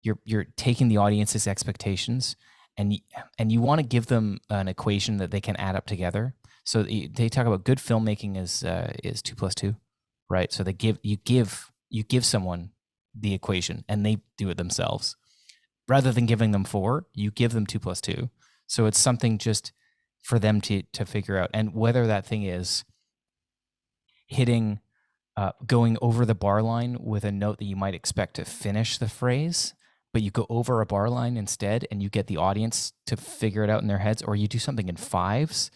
you're taking the audience's expectations and you want to give them an equation that they can add up together. So they talk about good filmmaking is 2 + 2, right? So you give someone the equation and they do it themselves. Rather than giving them 4, you give them 2 + 2. So it's something just for them to figure out. And whether that thing is hitting, going over the bar line with a note that you might expect to finish the phrase, but you go over a bar line instead and you get the audience to figure it out in their heads, or you do something in 5s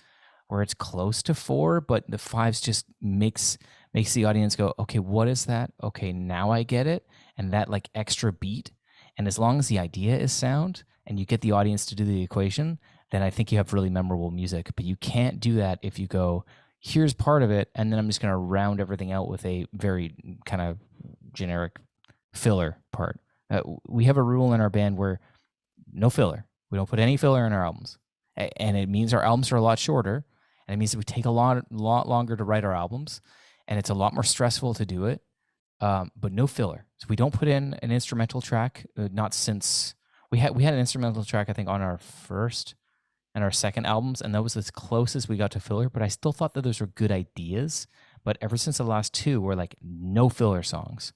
where it's close to 4, but the 5s just makes the audience go, okay, what is that? Okay, now I get it. And that like extra beat. And as long as the idea is sound and you get the audience to do the equation, then I think you have really memorable music. But you can't do that if you go, here's part of it, and then I'm just going to round everything out with a very kind of generic filler part. We have a rule in our band where no filler. We don't put any filler in our albums. And it means our albums are a lot shorter, and it means that we take a lot longer to write our albums, and it's a lot more stressful to do it. But no filler. So we don't put in an instrumental track. Not since we had an instrumental track, I think, on our first and our second albums, and that was as close as we got to filler. But I still thought that those were good ideas. But ever since the last 2, we're like, no filler songs.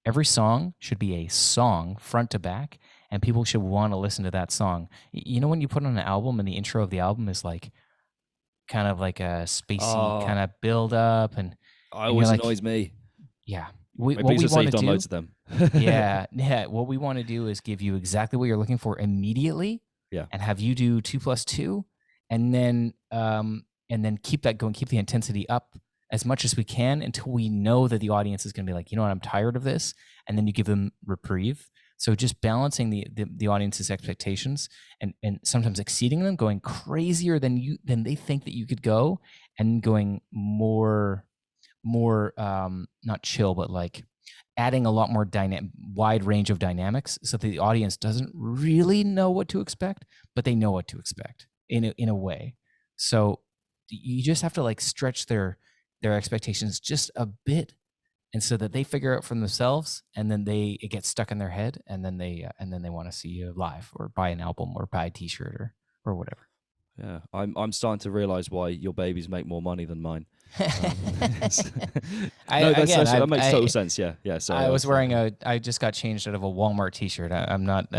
Every song should be a song front to back, and people should want to listen to that song. You know, when you put on an album and the intro of the album is like kind of like a spacey kind of build up, and always annoys me. Yeah. What we want to do, loads of them. yeah. What we want to do is give you exactly what you're looking for immediately, and have you do 2 + 2, and then keep that going, keep the intensity up as much as we can until we know that the audience is going to be like, you know what, I'm tired of this, and then you give them reprieve. So just balancing the audience's expectations and sometimes exceeding them, going crazier than they think that you could go, and going more not chill, but like adding a lot more wide range of dynamics, so that the audience doesn't really know what to expect, but they know what to expect in a way. So you just have to like stretch their expectations just a bit, and so that they figure out for themselves, and then it gets stuck in their head, and then they want to see you live or buy an album or buy a T-shirt or whatever. Yeah, I'm starting to realize why your babies make more money than mine. That makes total sense. Yeah. So I was wearing I just got changed out of a Walmart T-shirt. I'm not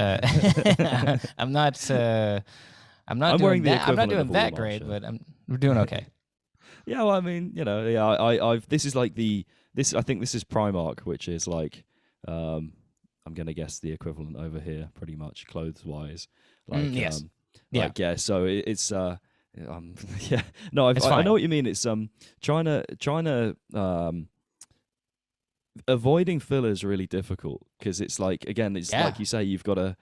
doing that great, but we're doing okay. Yeah, well, I mean, you know, yeah, I this is like I think this is Primark, which is like, I'm gonna guess the equivalent over here, pretty much clothes wise. Like, yes. Yeah. So it's yeah. No, I know what you mean. It's trying to avoiding filler is really difficult, because it's like, again, it's like you say, you've got to,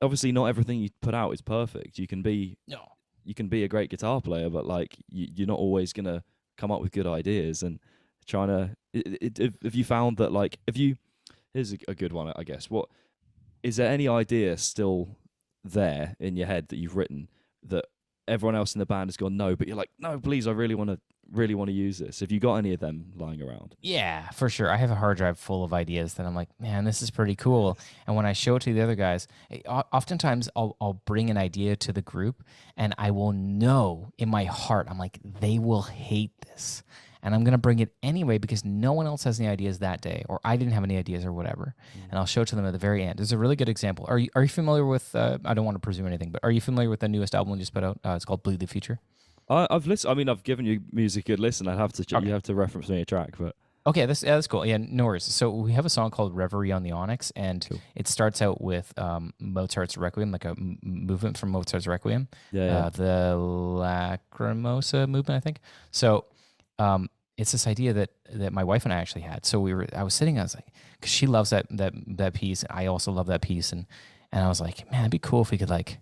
obviously not everything you put out is perfect. You can be a great guitar player, but like you're not always gonna come up with good ideas. And trying to, if you found that, like, here's a good one, I guess. What is there any idea still there in your head that you've written that everyone else in the band has gone no, but you're like, no, please, I really want to use this? Have you got any of them lying around? Yeah, for sure. I have a hard drive full of ideas that I'm like, man, this is pretty cool. And when I show it to the other guys, oftentimes I'll bring an idea to the group, and I will know in my heart, I'm like, they will hate this. And I'm going to bring it anyway because no one else has any ideas that day, or I didn't have any ideas or whatever. And I'll show it to them at the very end. There's a really good example. Are you familiar with, I don't want to presume anything, but are you familiar with the newest album we just put out? It's called Bleed the Future. I've listened. I mean, I've given you music a good listen. I'd have to you have to reference me a track, but okay, that's cool. Yeah, no worries. So we have a song called Reverie on the Onyx, and It starts out with Mozart's Requiem, like a movement from Mozart's Requiem. The Lacrimosa movement, I think. So it's this idea that my wife and I actually had. So I was sitting, I was like, because she loves that piece, and I also love that piece, and I was like, man, it'd be cool if we could like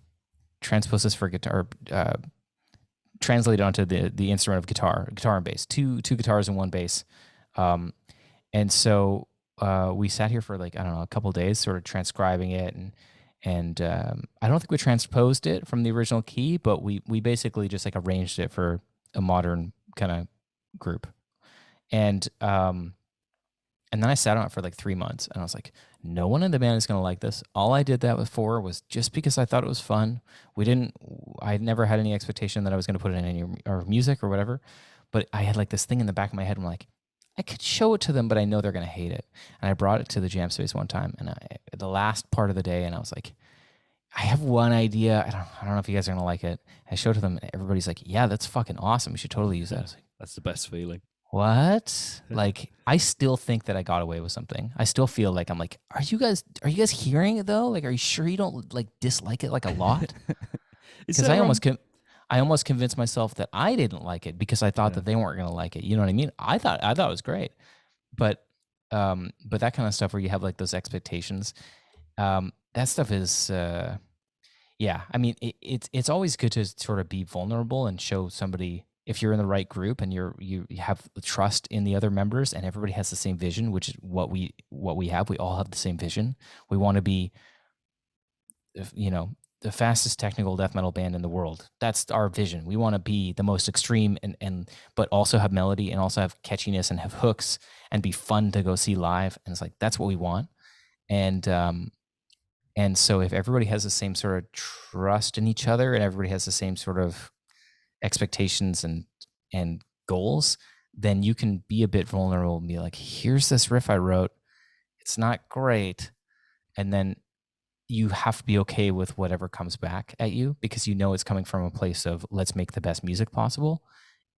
transpose this for guitar, translate it onto the instrument of guitar and bass, two guitars and one bass. And so we sat here for like, I don't know, a couple of days, sort of transcribing it, and I don't think we transposed it from the original key, but we basically just like arranged it for a modern kind of group. And And then I sat on it for like 3 months, and I was like, no one in the band is going to like this. All I did that for was just because I thought it was fun. I never had any expectation that I was going to put it in any or music or whatever. But I had like this thing in the back of my head. I'm like, I could show it to them, but I know they're going to hate it. And I brought it to the jam space one time, and the last part of the day, and I was like, I have one idea. I don't know if you guys are going to like it. I showed it to them, and everybody's like, yeah, that's fucking awesome. We should totally use that. I was like, that's the best feeling. What? Like, I still think that I got away with something. I still feel like I'm like, are you guys hearing it though? Like, are you sure you don't like dislike it like a lot? Because I almost convinced myself that I didn't like it because I thought that they weren't going to like it. You know what I mean? I thought it was great, but that kind of stuff where you have like those expectations, that stuff is, yeah. I mean, it's always good to sort of be vulnerable and show somebody. If you're in the right group and you have trust in the other members and everybody has the same vision, which is what we have. We all have the same vision. We want to be, the fastest technical death metal band in the world. That's our vision. We want to be the most extreme and but also have melody and also have catchiness and have hooks and be fun to go see live. And it's like, that's what we want. And so if everybody has the same sort of trust in each other and everybody has the same sort of expectations and goals, then you can be a bit vulnerable and be like, here's this riff I wrote. It's not great. And then you have to be okay with whatever comes back at you because you know it's coming from a place of let's make the best music possible.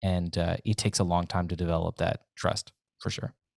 And it takes a long time to develop that trust, for sure.